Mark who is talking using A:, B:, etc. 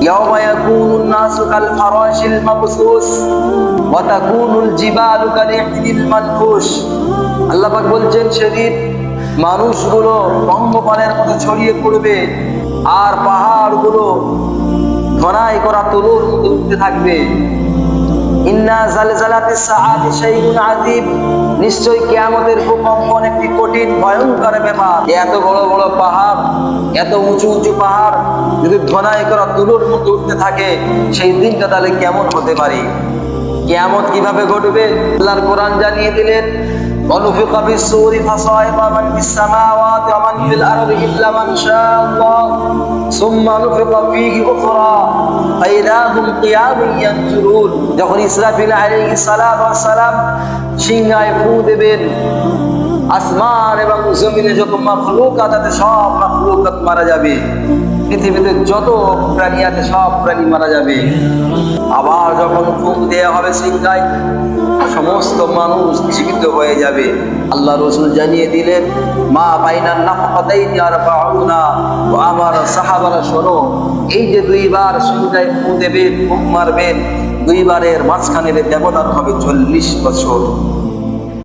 A: ইয়াওমা ইয়াকুনুন নাসু কাল ফারাশিল মাবসুস ওয়া তাকুনুল জিবালু কাল ইহদিল মানফুস। আল্লাহ পাক বলছেন সেদিন মানুষগুলো পঙ্গপালের মতো ছড়িয়ে পড়বে, আর পাহাড়গুলো ঘনাই করা তুলোর মতো উঠতে থাকবে। ইন্না জালজালাতিস সাআতি শাইউন আযীম, নিশ্চয়ই কিয়ামতের ভূকম্পন একটি কঠিন ভয়ঙ্কর ব্যাপার। এত বড় বড় পাহাড়, এত উঁচু উঁচু পাহাড় যদি ঘনাই করা তুলোর মতো উঠতে থাকে, সেই দিনটা তাহলে কেমন হতে পারে? কিয়ামত কিভাবে ঘটবে? আল্লাহর কোরআন জানিয়ে দিলেন, ونفخ في الصور فصعق من في السماوات ومن في الأرض إلا من شاء الله ثم نفخ فيه أخرى فإذا هم قيام ينظرون। যখন ইসরাফিল আলাইহিস সালাতু ওয়াস সালাম সিংহায় ফু দেবেন, আসমান এবং জমিনে যত মাখলুকাত আছে সব মাখলুকাত মারা যাবে। পৃথিবীতে যত প্রাণী আছে সব প্রাণী মারা যাবে। আবার যখন ফুঁক দেওয়া হবে সিংহায়, সমস্ত মানুষ জীবিত হয়ে যাবে। আল্লাহ রাসূল জানিয়ে দিলেন, মা বাইনান নাফকাতাইনি আরবাউনা। ও আমার সাহাবারা শোনো, এই যে দুইবার সিংহায় ফু দেবেন, ফুঁক মারবেন, দুইবারের মাঝখানের ব্যবধান হবে 40 বছর।